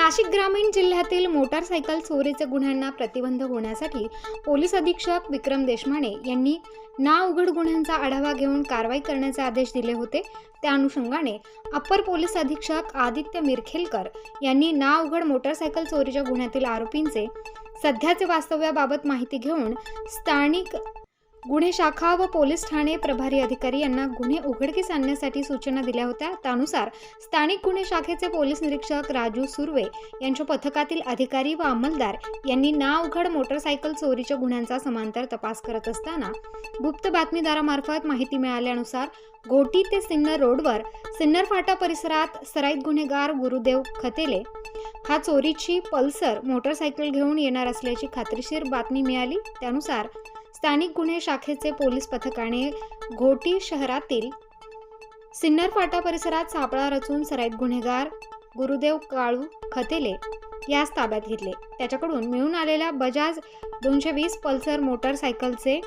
नाशिक ग्रामीण जिल्ह्यातील मोटारसायकल चोरीच्या गुन्ह्यांना प्रतिबंध होण्यासाठी पोलीस अधीक्षक विक्रम देशमाने यांनी नाउघड गुन्ह्यांचा आढावा घेऊन कारवाई करण्याचे आदेश दिले होते। त्या अनुषंगाने अप्पर पोलीस अधीक्षक आदित्य मिरखेलकर यांनी नाउघड मोटारसायकल चोरीच्या गुन्ह्यातील आरोपींचे सध्याचे वास्तव्याबाबत माहिती घेऊन स्थानिक गुन्हे शाखा व पोलीस ठाणे प्रभारी अधिकारी यांना गुन्हे उघडकीस आणण्यासाठी सूचना दिल्या होत्या। त्यानुसार स्थानिक गुन्हे शाखेचे पोलीस निरीक्षक राजू सुर्वे यांच्या पथकातील अधिकारी व अंमलदार यांनी नाउघड मोटारसायकल चोरीच्या गुन्ह्यांचा समांतर तपास करत असताना गुप्त बातमीदारामार्फत माहिती मिळाल्यानुसार घोटी ते सिन्नर रोडवर सिन्नर फाटा परिसरात सराईत गुन्हेगार गुरुदेव खतेले हा चोरीची पल्सर मोटारसायकल घेऊन येणार असल्याची खात्रीशीर बातमी मिळाली। त्यानुसार स्थानिक गुन्हे शाखेचे पोलीस पथकाने घोटी शहरातील सिन्नर फाटा परिसरात सापळा रचून सराईत गुन्हेगार गुरुदेव काळू खतेले यास ताब्यात घेतले। त्याच्याकडून मिळून आलेल्या बजाज 220 पल्सर मोटारसायकलचे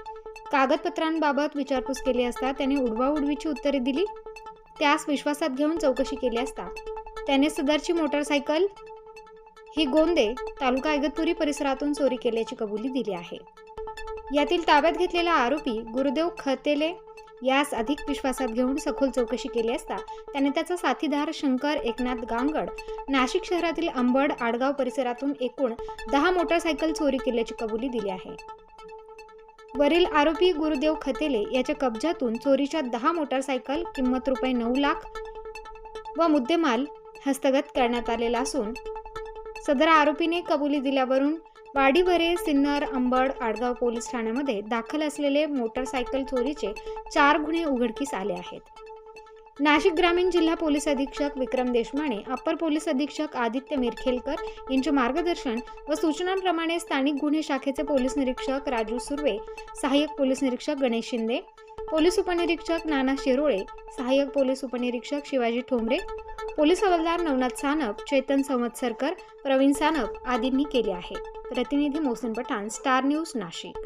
कागदपत्रांबाबत विचारपूस केली असता त्याने उडवाउडवीची उत्तरे दिली। त्यास विश्वासात घेऊन चौकशी केली असता त्याने सदरची मोटारसायकल ही गोंदे तालुका इगतपुरी परिसरातून चोरी केल्याची कबुली दिली आहे। यातील ताब्यात घेतलेला आरोपी गुरुदेव खतेले यास अधिक विश्वासात घेऊन सखोल चौकशी केली असता त्याने त्याचा साथीदार शंकर एकनाथ गांगड नाशिक शहरातील अंबड आडगाव परिसरातून एकूण 10 मोटारसायकल चोरी केल्याची कबुली दिली आहे। वरील आरोपी गुरुदेव खतेले याच्या कब्जातून चोरीच्या 10 मोटारसायकल किंमत रुपये 9 लाख व मुद्देमाल हस्तगत करण्यात आलेला असून सदर आरोपीने कबुली दिल्यावरून वाडीवरे सिन्नर अंबड आडगाव पोलीस ठाण्यामध्ये दाखल असलेले मोटारसायकल चोरीचे 4 गुन्हे उघडकीस आले आहेत। नाशिक ग्रामीण जिल्हा पोलीस अधीक्षक विक्रम देशमाने अप्पर पोलीस अधीक्षक आदित्य मिरखेलकर यांचे मार्गदर्शन व सूचनांप्रमाणे स्थानिक गुन्हे शाखेचे पोलीस निरीक्षक राजू सुर्वे, सहाय्यक पोलीस निरीक्षक गणेश शिंदे, पोलीस उपनिरीक्षक नाना शिरोळे, सहाय्यक पोलीस उपनिरीक्षक शिवाजी ठोंबरे, पोलीस हवालदार नवनाथ सानप, चेतन संवत्सरकर, प्रवीण सानप आदींनी केले आहे। प्रतिनिधी मोहसिन पठाण, स्टार न्यूज, नाशिक।